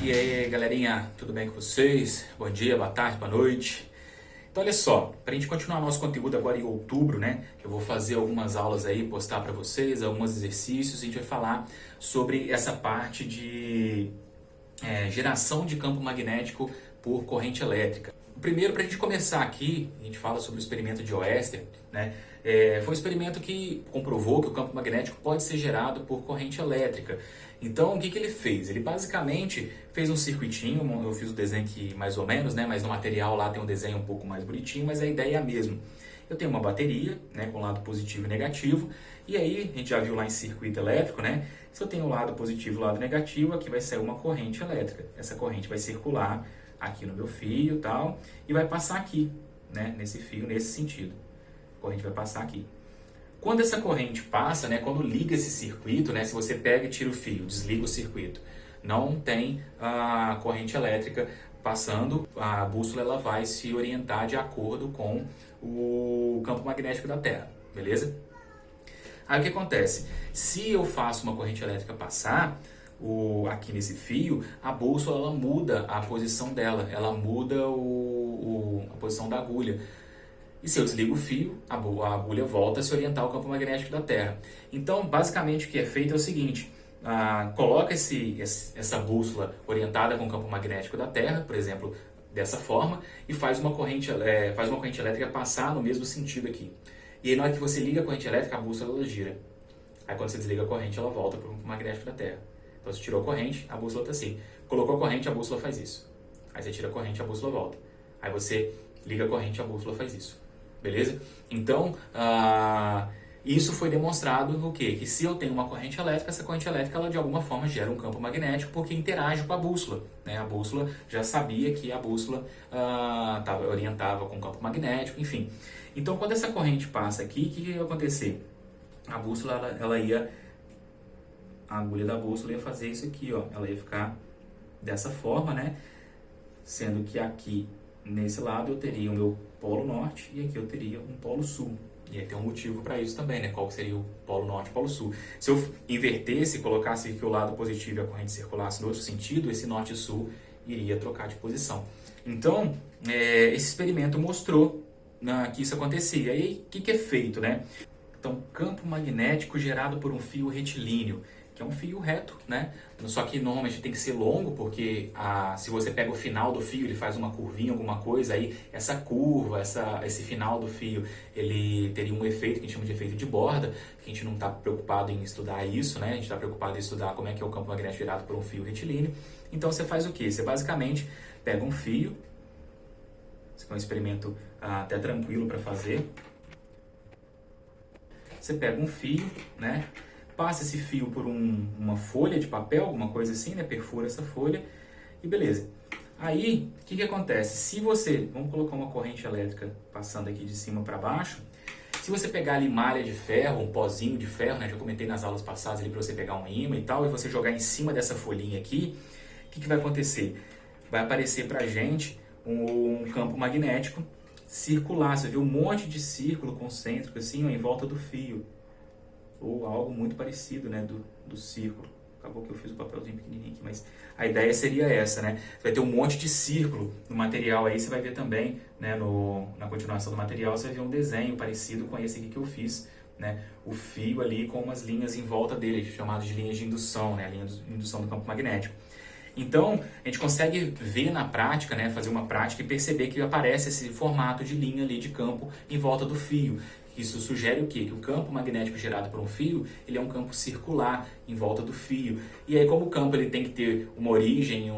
E aí, galerinha, tudo bem com vocês? Bom dia, boa tarde, boa noite. Então, olha só, para a gente continuar nosso conteúdo agora em outubro, né? Eu vou fazer algumas aulas aí, postar para vocês, alguns exercícios. A gente vai falar sobre essa parte de geração de campo magnético por corrente elétrica. Primeiro, para a gente começar aqui, a gente fala sobre o experimento de Oester, né? Foi um experimento que comprovou que o campo magnético pode ser gerado por corrente elétrica. Então, o que ele fez? Ele basicamente fez um circuitinho, eu fiz o desenho aqui mais ou menos, né? Mas no material lá tem um desenho um pouco mais bonitinho, mas a ideia é a mesma. Eu tenho uma bateria, né, com lado positivo e negativo, e aí a gente já viu lá em circuito elétrico, né? Se eu tenho o lado positivo e o lado negativo, aqui vai sair uma corrente elétrica. Essa corrente vai circular aqui no meu fio e tal, e vai passar aqui, né, nesse fio, nesse sentido. A corrente vai passar aqui. Quando essa corrente passa, né, quando liga esse circuito, né, se você pega e tira o fio, desliga o circuito, não tem a corrente elétrica passando, a bússola ela vai se orientar de acordo com o campo magnético da Terra, beleza? Aí o que acontece? Se eu faço uma corrente elétrica passar aqui nesse fio, a bússola ela muda a posição dela, ela muda a posição da agulha. E se eu desligo o fio, a agulha volta a se orientar ao campo magnético da Terra. Então, basicamente, o que é feito é o seguinte: coloca essa bússola orientada com o campo magnético da Terra, por exemplo, dessa forma, e faz uma corrente elétrica passar no mesmo sentido aqui. E aí, na hora que você liga a corrente elétrica, a bússola ela gira. Aí, quando você desliga a corrente, ela volta para o campo magnético da Terra. Então, você tirou a corrente, a bússola está assim. Colocou a corrente, a bússola faz isso. Aí, você tira a corrente, a bússola volta. Aí, você liga a corrente, a bússola faz isso. Beleza? Então, isso foi demonstrado o quê? Que se eu tenho uma corrente elétrica, essa corrente elétrica ela de alguma forma gera um campo magnético porque interage com a bússola. Né? A bússola já sabia que a bússola orientava com o campo magnético, enfim. Então, quando essa corrente passa aqui, o que ia acontecer? A bússola, a agulha da bússola ia fazer isso aqui, ó. Ela ia ficar dessa forma, né? Sendo que aqui, nesse lado, eu teria o meu polo norte e aqui eu teria um polo sul. E aí tem um motivo para isso também, né? Qual seria o polo norte e o polo sul? Se eu invertesse, colocasse aqui o lado positivo e a corrente circulasse no outro sentido, esse norte e sul iria trocar de posição. Então, esse experimento mostrou que isso acontecia. E aí, o que é feito, né? Então, campo magnético gerado por um fio retilíneo, que é um fio reto, né? Só que normalmente tem que ser longo, porque se você pega o final do fio, ele faz uma curvinha, alguma coisa, aí essa curva, esse final do fio, ele teria um efeito que a gente chama de efeito de borda, que a gente não está preocupado em estudar isso, né? A gente está preocupado em estudar como é que é o campo magnético gerado por um fio retilíneo. Então você faz o quê? Você basicamente pega um fio, esse é um experimento até tranquilo para fazer. Você pega um fio, né? Passa esse fio por uma folha de papel, alguma coisa assim, né? Perfura essa folha e beleza. Aí, o que acontece? Se você, vamos colocar uma corrente elétrica passando aqui de cima para baixo, se você pegar ali malha de ferro, um pozinho de ferro, né? Já comentei nas aulas passadas ali para você pegar um ímã e tal, e você jogar em cima dessa folhinha aqui, o que vai acontecer? Vai aparecer pra gente um campo magnético circular. Você vê um monte de círculo concêntrico assim, ó, em volta do fio. Ou algo muito parecido, né, do círculo. Acabou que eu fiz o papelzinho pequenininho aqui, mas a ideia seria essa, né? Você vai ter um monte de círculo no material aí, você vai ver também, né, na continuação do material, você vai ver um desenho parecido com esse aqui que eu fiz, né? O fio ali com umas linhas em volta dele, chamadas de linhas de indução, né? Linhas de indução do campo magnético. Então, a gente consegue ver na prática, né, fazer uma prática e perceber que aparece esse formato de linha ali de campo em volta do fio. Isso sugere o quê? Que o campo magnético gerado por um fio, ele é um campo circular em volta do fio. E aí, como o campo ele tem que ter uma origem,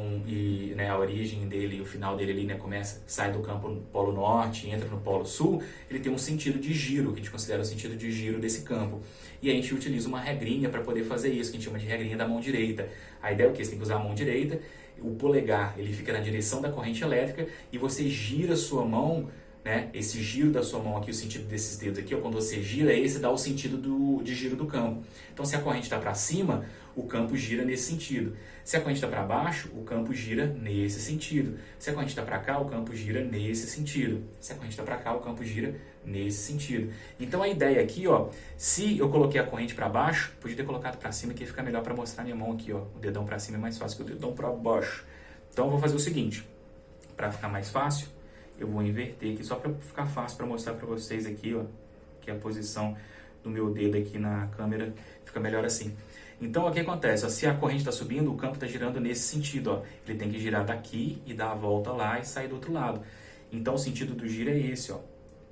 né, a origem dele, o final dele ali, né, sai do campo no polo norte e entra no polo sul, ele tem um sentido de giro, que a gente considera o sentido de giro desse campo. E a gente utiliza uma regrinha para poder fazer isso, que a gente chama de regrinha da mão direita. A ideia é o quê? Você tem que usar a mão direita, o polegar ele fica na direção da corrente elétrica e você gira a sua mão, né? Esse giro da sua mão aqui, o sentido desses dedos aqui, ó, quando você gira, esse dá o sentido de giro do campo. Então, se a corrente está para cima, o campo gira nesse sentido. Se a corrente está para baixo, o campo gira nesse sentido. Se a corrente está para cá, o campo gira nesse sentido. Se a corrente está para cá, o campo gira nesse sentido. Então a ideia aqui, ó, se eu coloquei a corrente para baixo, podia ter colocado para cima que fica melhor para mostrar minha mão aqui, ó. O dedão para cima é mais fácil que o dedão para baixo. Então eu vou fazer o seguinte, para ficar mais fácil, eu vou inverter aqui só para ficar fácil para mostrar para vocês aqui, ó, que a posição do meu dedo aqui na câmera fica melhor assim. Então, o que acontece? Ó, se a corrente está subindo, o campo está girando nesse sentido. Ó. Ele tem que girar daqui e dar a volta lá e sair do outro lado. Então, o sentido do giro é esse. Ó.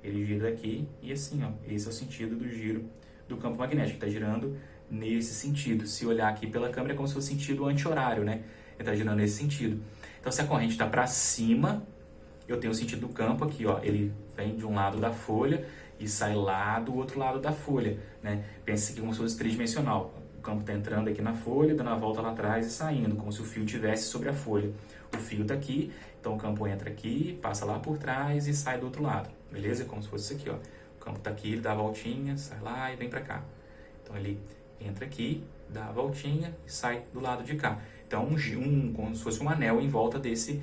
Ele gira daqui e assim. Ó. Esse é o sentido do giro do campo magnético. Está girando nesse sentido. Se olhar aqui pela câmera, é como se fosse sentido anti-horário, né? Ele está girando nesse sentido. Então, se a corrente está para cima, eu tenho o sentido do campo aqui. Ó. Ele vem de um lado da folha e sai lá do outro lado da folha. Né? Pensa aqui como se fosse tridimensional. O campo está entrando aqui na folha, dando a volta lá atrás e saindo, como se o fio estivesse sobre a folha. O fio está aqui, então o campo entra aqui, passa lá por trás e sai do outro lado. Beleza? Como se fosse isso aqui. Ó. O campo está aqui, ele dá a voltinha, sai lá e vem para cá. Então ele entra aqui, dá a voltinha e sai do lado de cá. Então como se fosse um anel em volta desse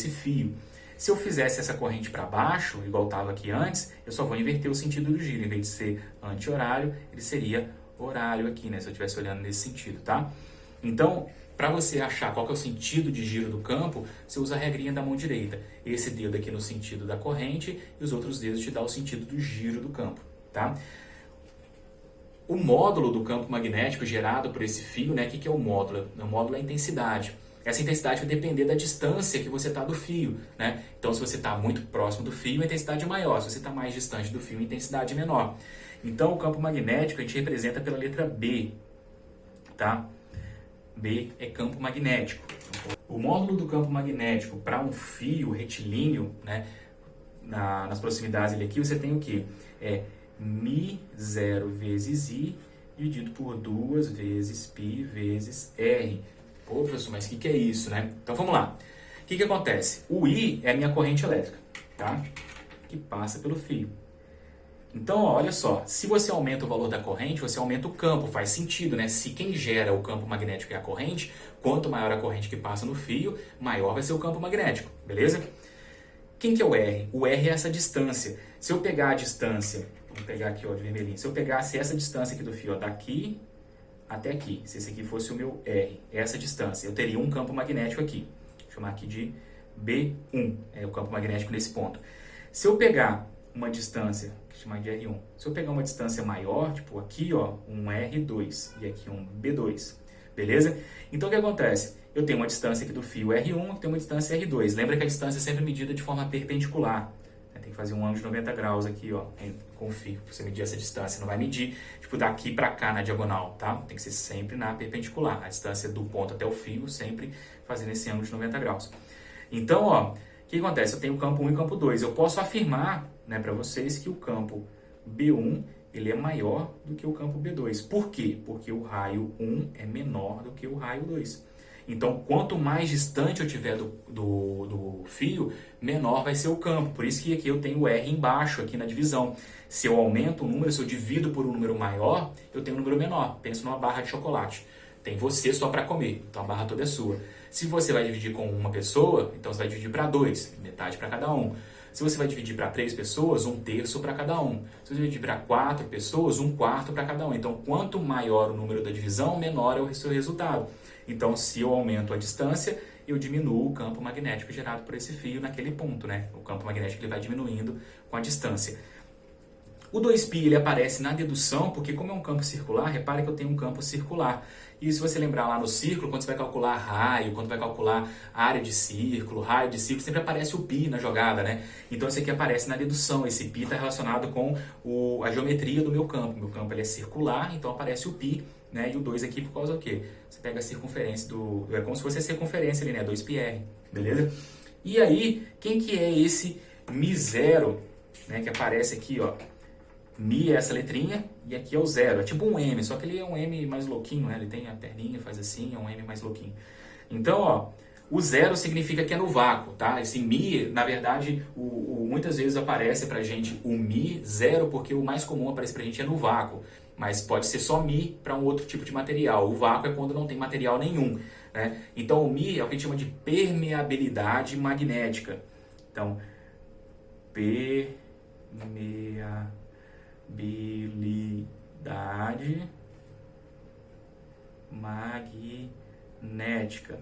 fio. Se eu fizesse essa corrente para baixo, igual estava aqui antes, eu só vou inverter o sentido do giro. Em vez de ser anti-horário, ele seria horário aqui, né? Se eu estivesse olhando nesse sentido, tá? Então, para você achar qual que é o sentido de giro do campo, você usa a regrinha da mão direita. Esse dedo aqui no sentido da corrente e os outros dedos te dão o sentido do giro do campo, tá? O módulo do campo magnético gerado por esse fio, né? O que é o módulo? O módulo é a intensidade. Essa intensidade vai depender da distância que você está do fio, né? Então, se você está muito próximo do fio, a intensidade é maior. Se você está mais distante do fio, a intensidade é menor. Então, o campo magnético a gente representa pela letra B, tá? B é campo magnético. O módulo do campo magnético para um fio retilíneo, né? Nas proximidades dele aqui, você tem o quê? É μ0 vezes I dividido por 2 vezes π vezes R. Pô, professor, mas o que é isso, né? Então, vamos lá. O que acontece? O I é a minha corrente elétrica, tá? Que passa pelo fio. Então, ó, olha só, se você aumenta o valor da corrente, você aumenta o campo, faz sentido, né? Se quem gera o campo magnético é a corrente, quanto maior a corrente que passa no fio, maior vai ser o campo magnético, beleza? Quem que é o R? O R é essa distância. Se eu pegar a distância, vamos pegar aqui, ó, de vermelhinho, se eu pegasse essa distância aqui do fio, ó, daqui até aqui, se esse aqui fosse o meu R, essa distância, eu teria um campo magnético aqui. Vou chamar aqui de B1, é o campo magnético nesse ponto. Se eu pegar uma distância, vou chamar de R1, se eu pegar uma distância maior, tipo aqui, ó, um R2 e aqui um B2, beleza? Então o que acontece? Eu tenho uma distância aqui do fio R1, eu tenho uma distância R2. Lembra que a distância é sempre medida de forma perpendicular. Tem que fazer um ângulo de 90 graus aqui, ó, com o fio, para você medir essa distância. Não vai medir, tipo, daqui para cá na diagonal, tá? Tem que ser sempre na perpendicular. A distância do ponto até o fio, sempre fazendo esse ângulo de 90 graus. Então, ó, o que acontece? Eu tenho o campo 1 e o campo 2. Eu posso afirmar, né, para vocês que o campo B1 ele é maior do que o campo B2. Por quê? Porque o raio 1 é menor do que o raio 2. Então, quanto mais distante eu tiver do fio, menor vai ser o campo. Por isso que aqui eu tenho o R embaixo, aqui na divisão. Se eu aumento o número, se eu divido por um número maior, eu tenho um número menor. Pensa numa barra de chocolate. Tem você só para comer, então a barra toda é sua. Se você vai dividir com uma pessoa, então você vai dividir para 2, metade para cada um. Se você vai dividir para 3 pessoas, 1/3 para cada um. Se você dividir para 4 pessoas, 1/4 para cada um. Então, quanto maior o número da divisão, menor é o seu resultado. Então, se eu aumento a distância, eu diminuo o campo magnético gerado por esse fio naquele ponto, né? O campo magnético ele vai diminuindo com a distância. O 2π ele aparece na dedução, porque como é um campo circular, repare que eu tenho um campo circular. E se você lembrar lá no círculo, quando você vai calcular raio, quando vai calcular área de círculo, raio de círculo, sempre aparece o π na jogada, né? Então esse aqui aparece na dedução, esse π está relacionado com a geometria do meu campo. Meu campo ele é circular, então aparece o π, né? E o 2 aqui por causa do quê? Você pega a circunferência é como se fosse a circunferência ali, né? 2πr, beleza? E aí, quem que é esse μ0, né? Que aparece aqui, ó. Mi é essa letrinha e aqui é o 0. É tipo um M, só que ele é um M mais louquinho, né? Ele tem a perninha, faz assim, é um M mais louquinho. Então, ó, o 0 significa que é no vácuo, tá? Esse Mi, na verdade, muitas vezes aparece pra gente o Mi 0, porque o mais comum aparece pra gente é no vácuo. Mas pode ser só Mi para um outro tipo de material. O vácuo é quando não tem material nenhum, né? Então, o Mi é o que a gente chama de permeabilidade magnética. Então, permeabilidade magnética.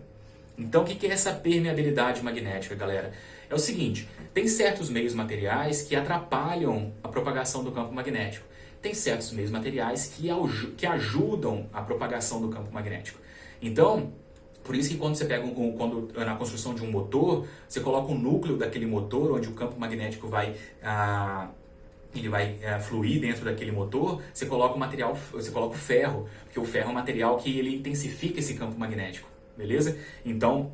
Então, o que é essa permeabilidade magnética, galera? É o seguinte, tem certos meios materiais que atrapalham a propagação do campo magnético. Tem certos meios materiais que ajudam a propagação do campo magnético. Então, por isso que quando você pega na construção de um motor, você coloca o núcleo daquele motor, onde o campo magnético vai fluir dentro daquele motor, você coloca o ferro, porque o ferro é um material que ele intensifica esse campo magnético, beleza? Então,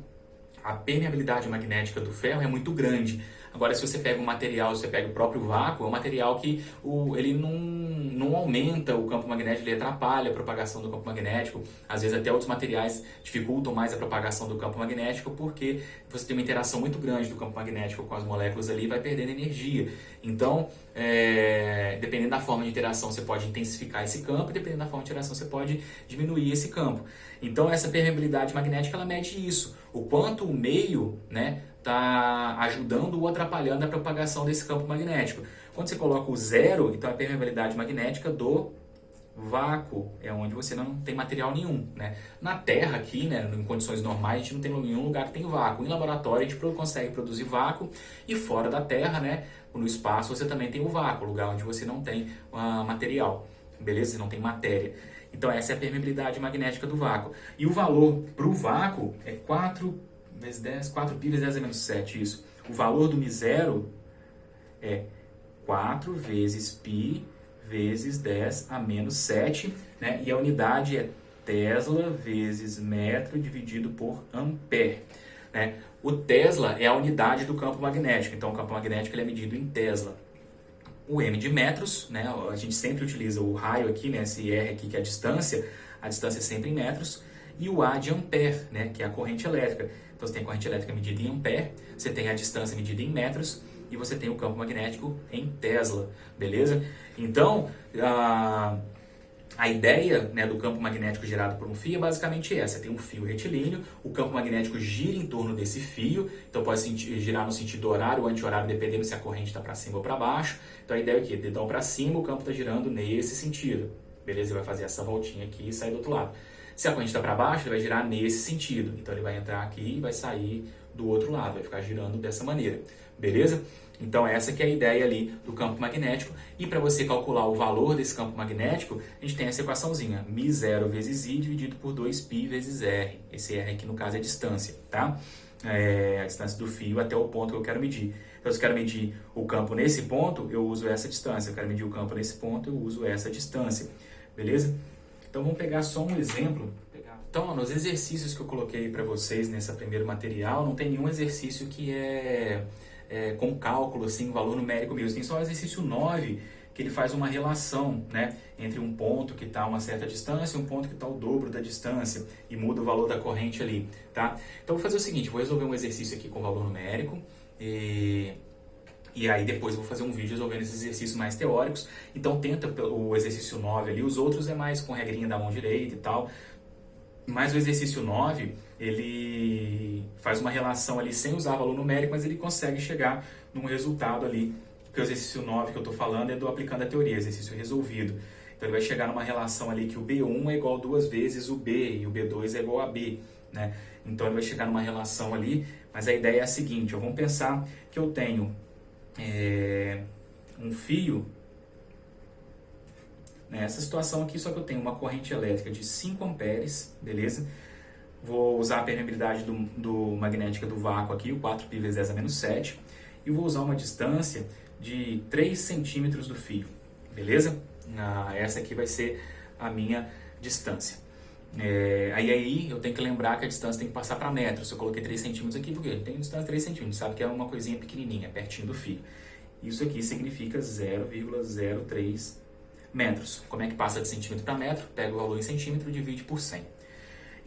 a permeabilidade magnética do ferro é muito grande. Agora, se você pega um material, se você pega o próprio vácuo, é um material que ele não aumenta o campo magnético, ele atrapalha a propagação do campo magnético. Às vezes até outros materiais dificultam mais a propagação do campo magnético porque você tem uma interação muito grande do campo magnético com as moléculas ali e vai perdendo energia. Então, dependendo da forma de interação, você pode intensificar esse campo, e dependendo da forma de interação, você pode diminuir esse campo. Então, essa permeabilidade magnética, ela mede isso. O quanto o meio, né, está ajudando ou atrapalhando a propagação desse campo magnético. Quando você coloca o zero, então a permeabilidade magnética do vácuo, é onde você não tem material nenhum, né? Na Terra aqui, né, em condições normais, a gente não tem nenhum lugar que tem vácuo. Em laboratório a gente consegue produzir vácuo e fora da Terra, né, no espaço você também tem o vácuo, lugar onde você não tem material, beleza? Você não tem matéria. Então essa é a permeabilidade magnética do vácuo. E o valor para o vácuo é 4 vezes 10, 4π vezes 10 a menos 7, isso. O valor do μ0 é 4 vezes π vezes 10 a menos 7, né? E a unidade é Tesla vezes metro dividido por ampere, né? O Tesla é a unidade do campo magnético, então o campo magnético ele é medido em Tesla. O m de metros, né? A gente sempre utiliza o raio aqui, né? Esse R aqui que é a distância é sempre em metros. E o A de ampere, né? Que é a corrente elétrica. Então você tem a corrente elétrica medida em ampere, você tem a distância medida em metros e você tem o campo magnético em Tesla, beleza? Então, a ideia, né, do campo magnético gerado por um fio é basicamente essa. Tem um fio retilíneo, o campo magnético gira em torno desse fio, então pode girar no sentido horário ou anti-horário, dependendo se a corrente está para cima ou para baixo. Então a ideia é o quê? Dedão para cima, o campo está girando nesse sentido, beleza? Ele vai fazer essa voltinha aqui e sair do outro lado. Se a corrente está para baixo, ele vai girar nesse sentido. Então ele vai entrar aqui e vai sair do outro lado, vai ficar girando dessa maneira, beleza? Então essa que é a ideia ali do campo magnético. E para você calcular o valor desse campo magnético, a gente tem essa equaçãozinha, μ0 vezes I dividido por 2π vezes R. Esse R aqui no caso é a distância, tá? É a distância do fio até o ponto que eu quero medir. Então se eu quero medir o campo nesse ponto, eu uso essa distância. Se eu quero medir o campo nesse ponto, eu uso essa distância, beleza? Então vamos pegar só um exemplo. Então, nos exercícios que eu coloquei para vocês nesse primeiro material, não tem nenhum exercício que é com cálculo, assim, valor numérico mesmo. Tem só o exercício 9, que ele faz uma relação, né, entre um ponto que está a uma certa distância e um ponto que está o dobro da distância e muda o valor da corrente ali, tá? Então, vou fazer o seguinte, vou resolver um exercício aqui com valor numérico e aí depois eu vou fazer um vídeo resolvendo esses exercícios mais teóricos. Então tenta o exercício 9 ali, os outros é mais com regrinha da mão direita e tal. Mas o exercício 9, ele faz uma relação ali sem usar valor numérico, mas ele consegue chegar num resultado ali. Porque o exercício 9 que eu estou falando é do aplicando a teoria, exercício resolvido. Então ele vai chegar numa relação ali que o B1 é igual a 2 vezes o B e o B2 é igual a B, né? Então ele vai chegar numa relação ali, mas a ideia é a seguinte, vamos pensar que eu tenho um fio, nessa situação aqui, só que eu tenho uma corrente elétrica de 5 amperes, beleza? Vou usar a permeabilidade magnética do vácuo aqui, o 4π vezes 10 a menos 7, e vou usar uma distância de 3 centímetros do fio, beleza? Essa aqui vai ser a minha distância. Aí eu tenho que lembrar que a distância tem que passar para metros. Eu coloquei 3 centímetros aqui porque tem distância de 3 centímetros, sabe que é uma coisinha pequenininha, pertinho do fio. Isso aqui significa 0,03 metros. Como é que passa de centímetro para metro? Pega o valor em centímetro e divide por 100.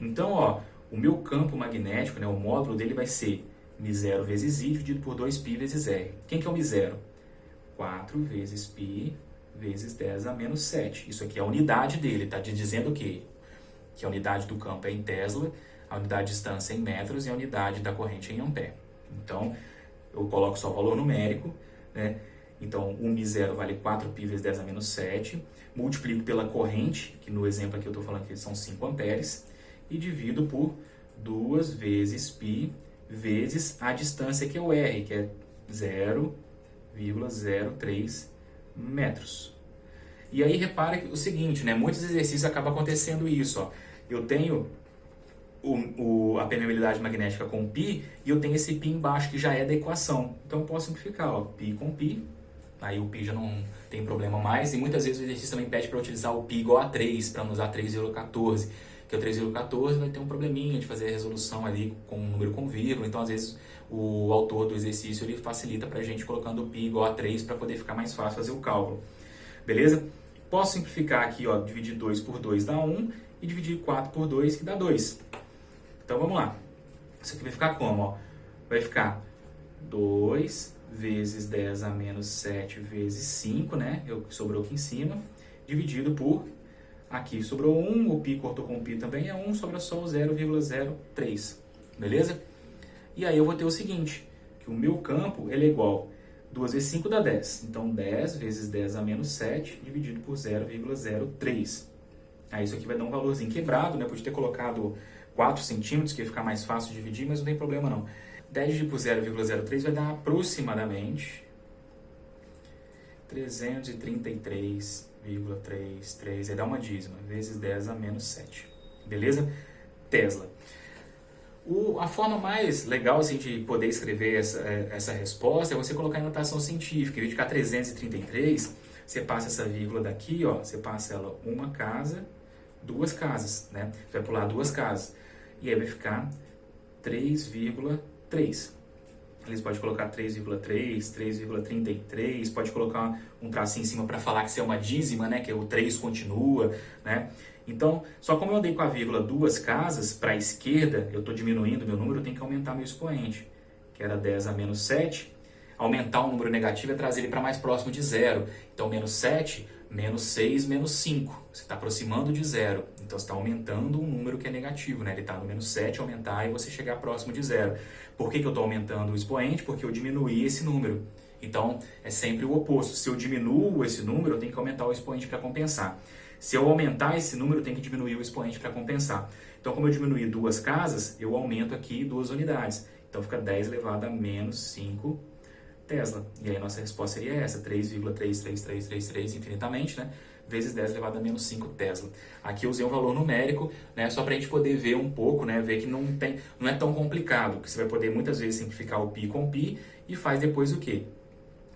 Então, ó, o meu campo magnético, né, o módulo dele vai ser μ0 vezes I dividido por 2π vezes R. Quem que é o μ0? 4 vezes π vezes 10 a menos 7. Isso aqui é a unidade dele, tá dizendo o quê? Que a unidade do campo é em Tesla, a unidade de distância é em metros e a unidade da corrente é em ampere. Então, eu coloco só o valor numérico, né? Então, 1π0 vale 4π vezes 10 a menos 7. Multiplico pela corrente, que no exemplo aqui eu estou falando que são 5 amperes, e divido por 2 vezes π vezes a distância que é o R, que é 0,03 metros. E aí repara o seguinte, né? Muitos exercícios acaba acontecendo isso, ó. Eu tenho a permeabilidade magnética com π e eu tenho esse π embaixo que já é da equação. Então eu posso simplificar, ó, π com π, aí o π já não tem problema mais, e muitas vezes o exercício também pede para utilizar o π igual a 3, para não usar 3,14, que o 3,14 vai ter um probleminha de fazer a resolução ali com um número com vírgula, então às vezes o autor do exercício ele facilita para a gente colocando o π igual a 3 para poder ficar mais fácil fazer o cálculo, beleza? Posso simplificar aqui, ó, dividir 2 por 2 dá 1 e dividir 4 por 2 que dá 2. Então vamos lá, isso aqui vai ficar como? Ó? Vai ficar 2 vezes 10 a menos 7 vezes 5, né? Sobrou aqui em cima, dividido por, aqui sobrou 1, o π cortou com o π também é 1, sobra só o 0,03, beleza? E aí eu vou ter o seguinte, que o meu campo ele é igual, 2 vezes 5 dá 10, então 10 vezes 10 a menos 7 dividido por 0,03. Aí isso aqui vai dar um valorzinho quebrado, né? Podia ter colocado 4 centímetros, que ia ficar mais fácil de dividir, mas não tem problema não. 10 dividido por 0,03 vai dar aproximadamente 333,33, vai dar uma dízima, vezes 10 a menos 7. Beleza? Tesla. A forma mais legal assim, de poder escrever essa resposta é você colocar em notação científica. Em vez de ficar 333, você passa essa vírgula daqui, ó, você passa ela uma casa, duas casas, né? Você vai pular duas casas. E aí vai ficar 3,3. Eles podem colocar 3,3, 3,33, pode colocar um tracinho em cima para falar que isso é uma dízima, né? Que o 3 continua, né? Então, só como eu andei com a vírgula duas casas, para a esquerda, eu estou diminuindo meu número, eu tenho que aumentar meu expoente, que era 10 a menos 7. Aumentar um número negativo é trazer ele para mais próximo de zero. Então, menos 7, menos 6, menos 5. Você está aproximando de zero. Então, você está aumentando um número que é negativo, né? Ele está no menos 7, aumentar e você chegar próximo de zero. Por que eu estou aumentando o expoente? Porque eu diminuí esse número. Então, é sempre o oposto. Se eu diminuo esse número, eu tenho que aumentar o expoente para compensar. Se eu aumentar esse número, eu tenho que diminuir o expoente para compensar. Então, como eu diminuí duas casas, eu aumento aqui 2 unidades. Então, fica 10 elevado a menos 5 Tesla. E aí, a nossa resposta seria essa, 3,33333 infinitamente, né? Vezes 10 elevado a menos 5 Tesla. Aqui eu usei um valor numérico, né? Só para a gente poder ver um pouco, né? Ver que não é tão complicado, porque você vai poder muitas vezes simplificar o π com π e faz depois o quê?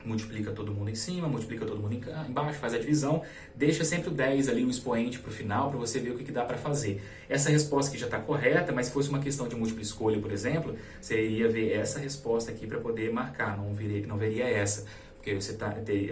Multiplica todo mundo em cima, multiplica todo mundo embaixo, faz a divisão, deixa sempre o 10 ali, o expoente para o final, para você ver o que dá para fazer. Essa resposta aqui já está correta, mas se fosse uma questão de múltipla escolha, por exemplo, você iria ver essa resposta aqui para poder marcar, não veria essa. Porque você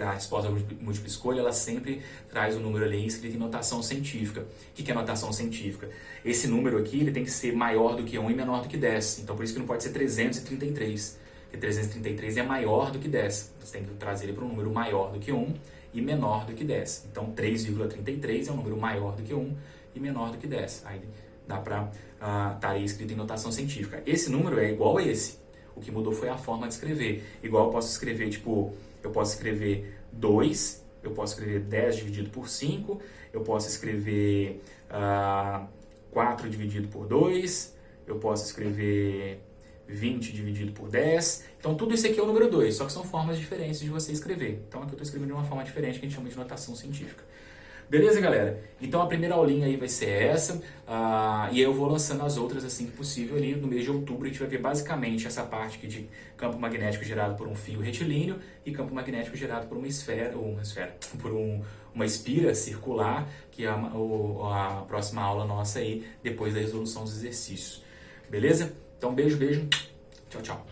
a resposta da múltipla escolha, ela sempre traz o número ali escrito em notação científica. O que é notação científica? Esse número aqui ele tem que ser maior do que 1 e menor do que 10. Então, por isso que não pode ser 333. Porque 333 é maior do que 10. Você tem que trazer ele para um número maior do que 1 e menor do que 10. Então, 3,33 é um número maior do que 1 e menor do que 10. Aí dá para estar aí escrito em notação científica. Esse número é igual a esse. O que mudou foi a forma de escrever. Igual eu posso escrever, tipo, eu posso escrever 2, eu posso escrever 10 dividido por 5, eu posso escrever 4 dividido por 2, eu posso escrever 20 dividido por 10. Então, tudo isso aqui é o número 2, só que são formas diferentes de você escrever. Então, aqui eu estou escrevendo de uma forma diferente, que a gente chama de notação científica. Beleza, galera? Então, a primeira aulinha aí vai ser essa, e aí eu vou lançando as outras assim que possível ali no mês de outubro. A gente vai ver basicamente essa parte aqui de campo magnético gerado por um fio retilíneo e campo magnético gerado por uma espira circular, que é a próxima aula nossa aí, depois da resolução dos exercícios. Beleza? Então, beijo, beijo. Tchau, tchau.